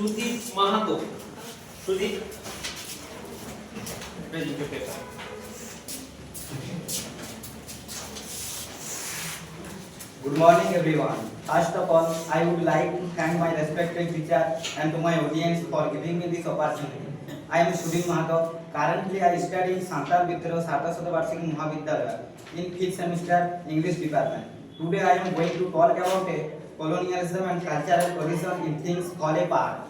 Speaker 8: Sudeep Mahato. Sudeep, present your paper.
Speaker 19: Good morning everyone. First of all, I would like to thank my respected teacher and to my audience for giving me this opportunity. I am Sudeep Mahato. Currently, I study in Santal Bidro SBSS Mahavidyalaya in 5th semester English department. Today, I am going to talk about colonialism and cultural collision in Things Fall Apart.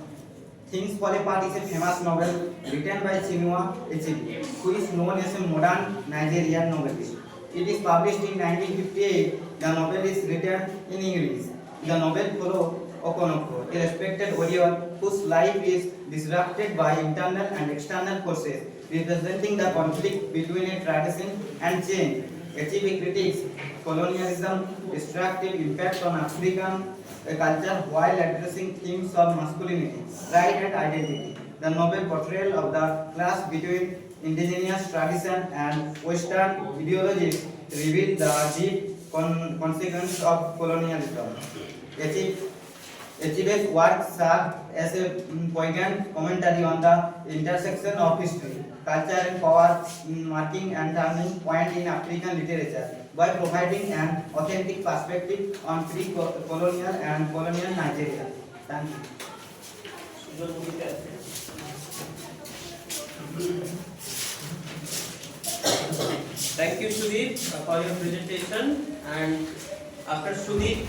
Speaker 19: Things Fall Apart is a famous novel written by Chinua Achebe, who is known as a modern Nigerian novelist. It is published in 1958. The novel is written in English. The novel follows Okonoko, a respected warrior whose life is disrupted by internal and external forces, representing the conflict between a tradition and change. Achebe critiques colonialism, destructive impact on African culture while addressing themes of masculinity, pride and identity. The novel portrayal of the clash between indigenous tradition and Western ideologies reveal the deep consequences of colonialism. Achebe's work serves as a poignant commentary on the intersection of history, culture and power, marking and turning point in African literature by providing an authentic perspective on pre-colonial and colonial Nigeria. Thank you.
Speaker 8: Thank you, Sudeep, for your presentation. And after Sudeep,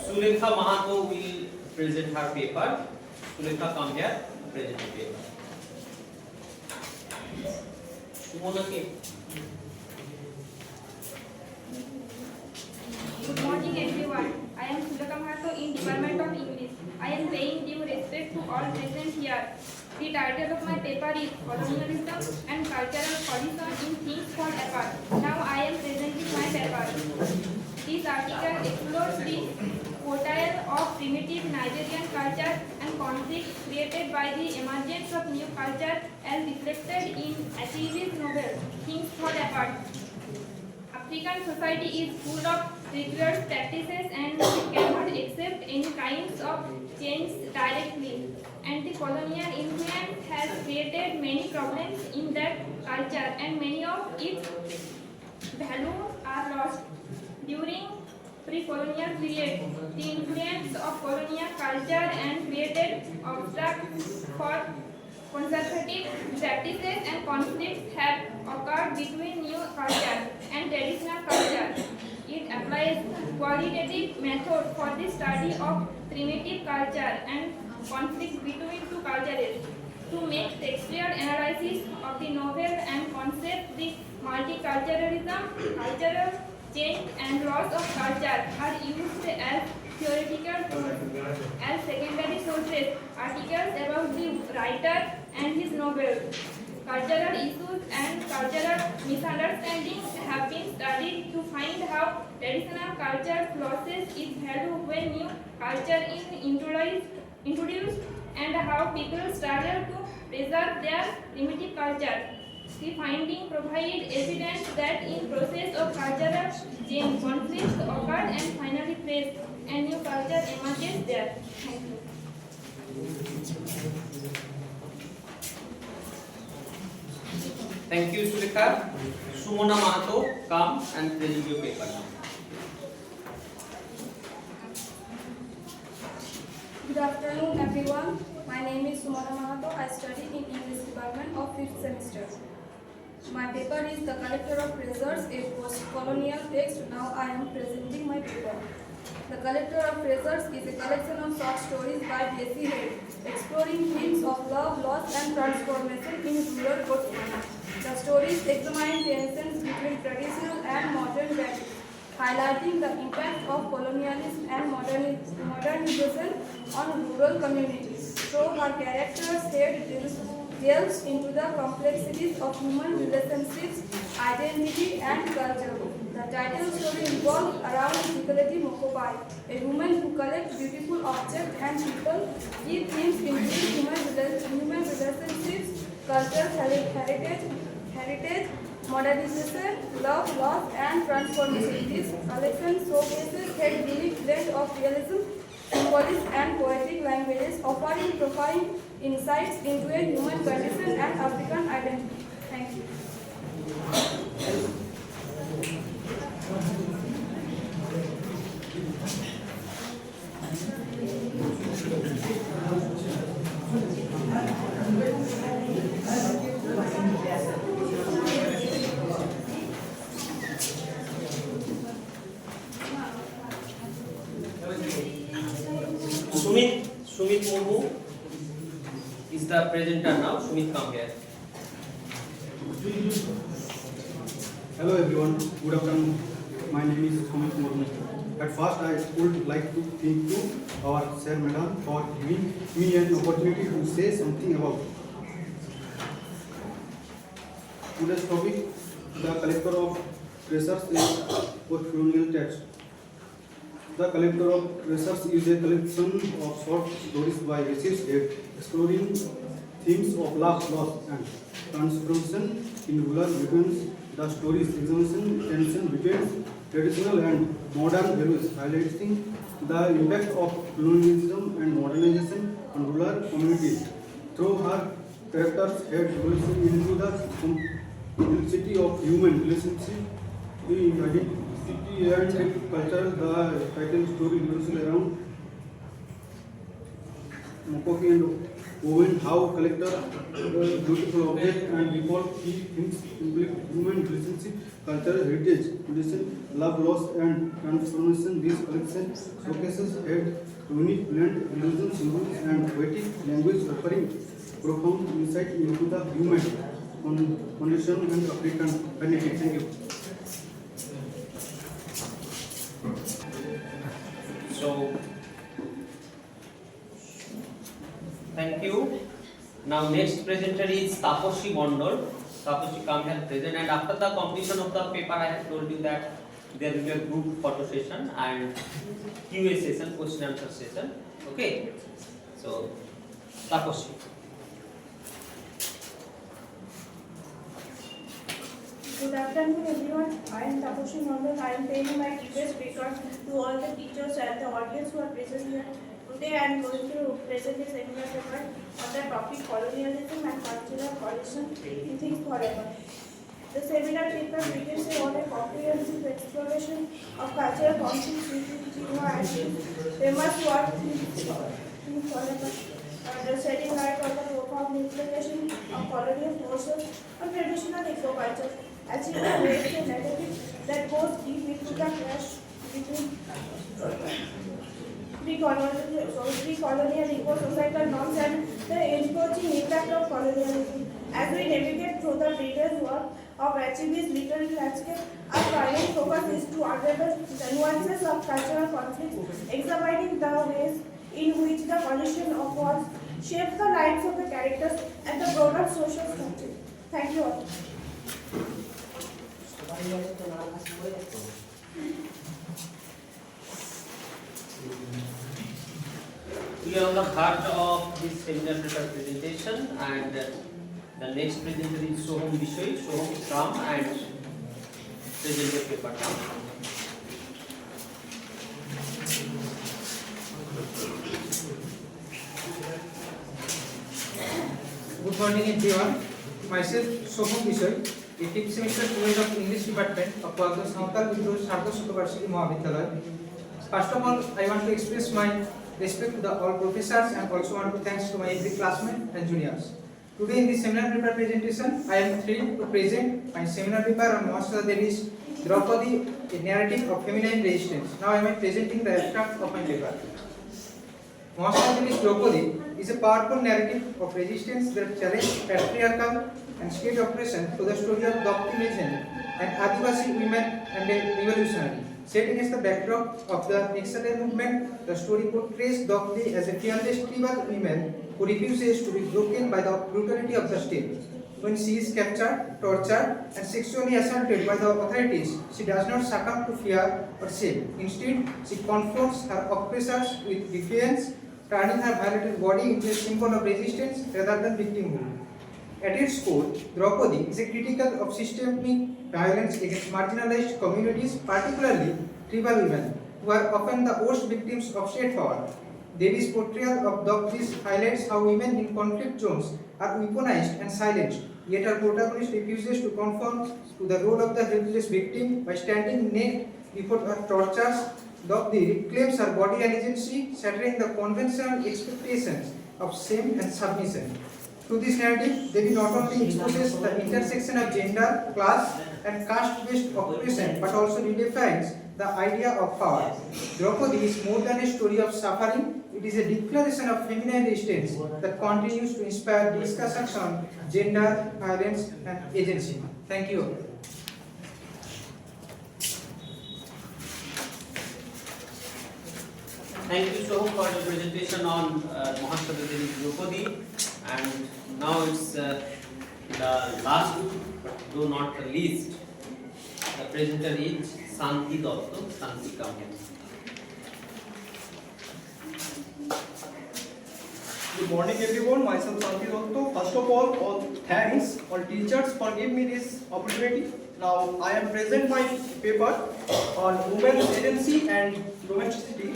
Speaker 8: Sulekha Mahato will present her paper. Sulekha, come here, present your paper.
Speaker 2: Good morning everyone. I am Sulekha Mahato in Department of English. I am paying due respect to all present here. The title of my paper is Colonialism and Cultural Collision in Things Fall Apart. Now I am presenting my paper. This article explores the portrayal of primitive Nigerian culture and conflict created by the emergence of new culture as reflected in Achebe's novel, Things Fall Apart. African society is full of rituals, practices and it cannot accept any kind times of change directly. Anti-colonial influence has created many problems in that culture, and many of its values are lost. During pre-colonial period, the influence of colonial culture and created obstacles for conservative practices, and conflicts have occurred between new culture and traditional culture. It applies qualitative method for the study of primitive culture and conflicts between two cultures. To make textual analysis of the novel and concept, the multiculturalism, cultural change and loss of culture are used as theoretical tools. As secondary sources, articles about the writer and his novel, cultural issues and cultural misunderstandings have been studied to find how traditional culture loses its value when new culture is introduced, and how people struggle to preserve their primitive culture. The finding provide evidence that in process of cultural change, conflicts occur and finally place, and new culture emerges there. Thank you.
Speaker 8: Thank you, Sulekha. Sumona Mahato, come and present your paper now.
Speaker 5: Good afternoon, everyone. My name is Sumana Mahato. I study in English department of 5th semester. My paper is The Collector of Treasures, a post-colonial text. Now I am presenting my paper. The Collector of Treasures is a collection of short stories by J.C. Head, exploring themes of love, loss, and transformation in rural Botswana. The stories examine tensions between traditional and modern values, highlighting the impact of colonialism and modernization on rural communities. Through her characters, Head delves into the complexities of human relationships, identity, and culture. The title story revolves around Nicolette Mokopai, a woman who collects beautiful objects and people. Key themes include human relationships, cultural heritage, modernization, love, loss, and transformation. This collection showcases Head's unique blend of realism, symbolism, and poetic languages, offering profound insights into a human condition and African identity. Thank you.
Speaker 8: Sumit Murmu is the presenter now. Sumit, come here.
Speaker 20: Hello everyone, good afternoon. My name is Sumit Murmu. At first I would like to thank you, our Sir Madam, for giving me an opportunity to say something about today's topic. The Collector of Treasures is post-colonial text. The Collector of Treasures is a collection of short stories by J.C. Head, exploring themes of love, loss, and transformation in rural regions. The stories examine tension between traditional and modern values, highlighting the impact of colonialism and modernization on rural communities. Through her characters, Head delves into the complexity of human relationships, identity and culture. The title story revolves around Mokopi and Owen, how collector beautiful objects and recall key things include human relationship, cultural heritage, tradition, love, loss, and transformation. This collection showcases Head's unique blend, religion, symbols, and poetic language, offering profound insight into the human condition and African identity. Thank you.
Speaker 8: So, thank you. Now next presenter is Taposhi Mondal. Taposhi, come here present, and after the completion of the paper I have told you that there will be a group photo session and QA session, question answer session. Okay. So Taposhi.
Speaker 21: Good afternoon everyone. I am Taposhi Mondal. I am paying my deepest regard to all the teachers and the audience who are present here.
Speaker 3: Today I am going to present a seminar paper on the topic colonialism and cultural collection in Things Forever. The seminar paper begins on a comprehensive exploration of cultural conflicts between China and its famous work Things Forever. The shedding light on the profound implication of colonial forces on traditional eco-culture, achieving a narrative that goes deep into the clash between pre-colonial eco-societal norms and the encroaching impact of colonialism. As we navigate through the previous work of Achib's literary landscape, our primary focus is to unravel the nuances of cultural conflicts, examining the ways in which the collision of worlds shapes the lives of the characters and the broader social structure. Thank you all.
Speaker 8: We are on the part of this seminar paper presentation, and the next presenter is Soham Bishoy. Soham, come and present the paper now.
Speaker 12: Good morning everyone. Myself Soham Bishoy, a 5th semester student of English department of BARDHAN Santal Vidro Sarda SBSS Mahavidyalaya. First of all, I want to express my respect to the all professors and also want to thanks to my every classmate and juniors. Today in this seminar paper presentation, I am thrilled to present my seminar paper on Mahata Devi's Draupadi, a narrative of feminine resistance. Now I am presenting the abstract of my paper. Mahata Devi's Draupadi is a powerful narrative of resistance that challenges patriarchal and state oppression to the story of Dapti legend and Adivasi women and a revolutionary. Set against the backdrop of the Naxalite movement, the story portrays Dapti as a fearless tribal woman who refuses to be broken by the brutality of the state. When she is captured, tortured, and sexually assaulted by the authorities, she does not succumb to fear or shame. Instead, she confronts her oppressors with defiance, turning her violated body into a symbol of resistance rather than victimhood. At its core, Draupadi is a critical of systemic violence against marginalized communities, particularly tribal women, who are often the worst victims of state power. Devi's portrayal of Dapti highlights how women in conflict zones are weaponized and silenced, yet our protagonist refuses to conform to the role of the helpless victim by standing naked before her tortures. Dapti reclaims her body and agency, shattering the conventional expectations of shame and submission. Through this narrative, Devi not only exposes the intersection of gender, class, and caste-based oppression, but also redefines the idea of power. Draupadi is more than a story of suffering; it is a declaration of feminine resistance that continues to inspire discussions on gender, violence, and agency. Thank you.
Speaker 8: Thank you so much for the presentation on Mahata Devi's Draupadi. And now it's the last, though not the least, the presenter is Santi Dotto. Santi, come here.
Speaker 1: Good morning everyone, myself Santi Dotto. First of all thanks all teachers for giving me this opportunity. Now I am present my paper on women's agency and domesticity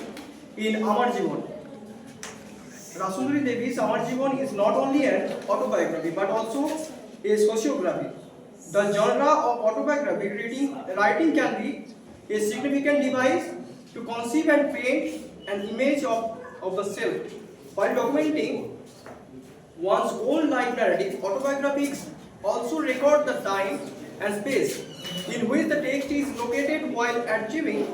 Speaker 1: in Amar Jivan. Rasundari Devi's Amar Jivan is not only an autobiography but also a sociography. The genre of autobiography writing can be a significant device to conceive and paint an image of the self. While documenting one's own life narrative, autobiographies also record the time and space in which the text is located while achieving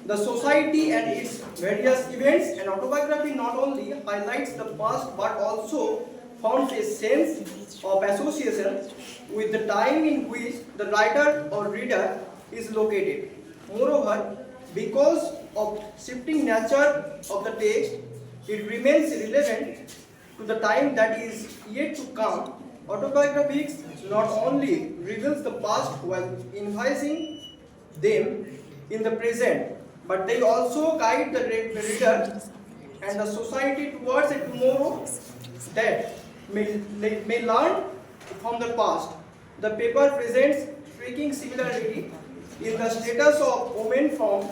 Speaker 1: the society and its various events. An autobiography not only highlights the past but also forms a sense of association with the time in which the writer or reader is located. Moreover, because of shifting nature of the text, it remains relevant to the time that is yet to come. Autobiographies not only reveals the past while envisaging them in the present, but they also guide the reader and the society towards a tomorrow that may learn from the past. The paper presents striking similarity in the status of women from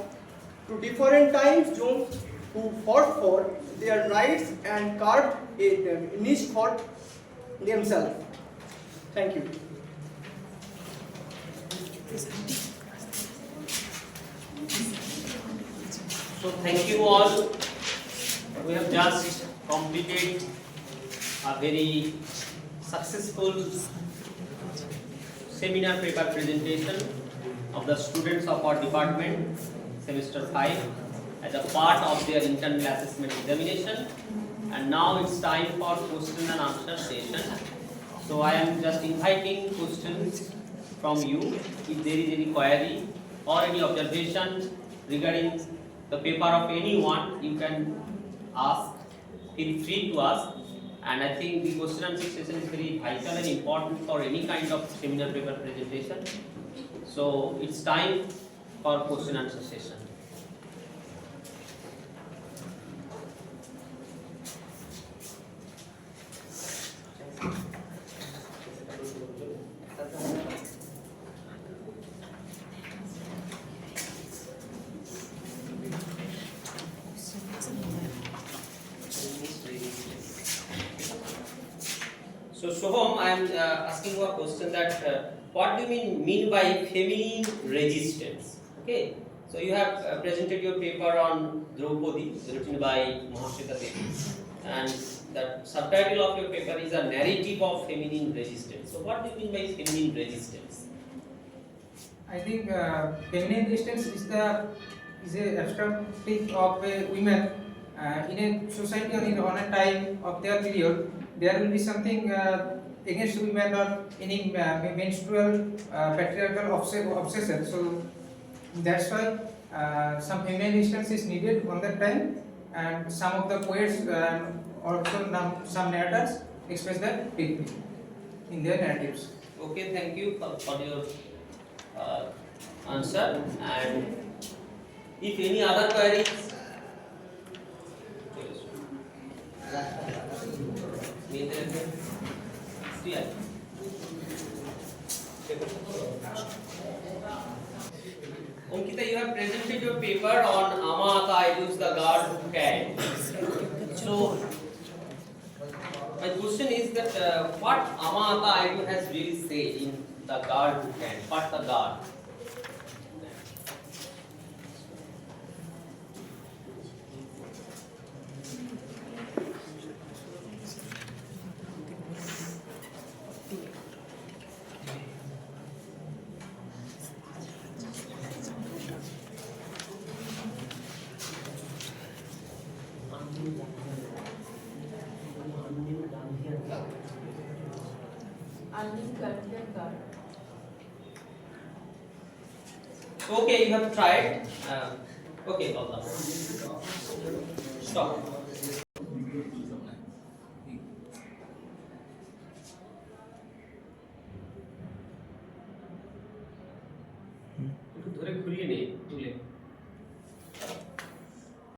Speaker 1: to different time zones who fought for their rights and carved a niche for themselves. Thank you.
Speaker 8: So thank you all. We have just completed a very successful seminar paper presentation of the students of our department, semester 5, as a part of their internal assessment examination. And now it's time for question and answer session. So I am just inviting questions from you. If there is any query or any observation regarding the paper of anyone, you can ask. Feel free to ask. And I think the question and answer session is very vital and important for any kind of seminar paper presentation. So it's time for question and answer session. So Soham, I am asking you a question that what do you mean by feminine resistance? Okay, so you have presented your paper on Draupadi, written by Mahata, and the subtitle of your paper is a narrative of feminine resistance. So what do you mean by feminine resistance?
Speaker 6: I think feminine resistance is a abstract thing of women in a society or on a time of their period. There will be something against women or any menstrual patriarchal obsession. So that's why some feminine resistance is needed on that time, and some of the poets also some narrators express that deeply in their narratives.
Speaker 8: Okay, thank you for your answer. And if any other queries, Ankita, you have presented your paper on MAHATA, AYUSH, the guard who can. So, my question is that what MAHATA, AYUSH has really said in the guard who can? What the guard? Okay, you have tried. Okay, Allah. Stop. ধরে ঘুরিয়ে নে তুলে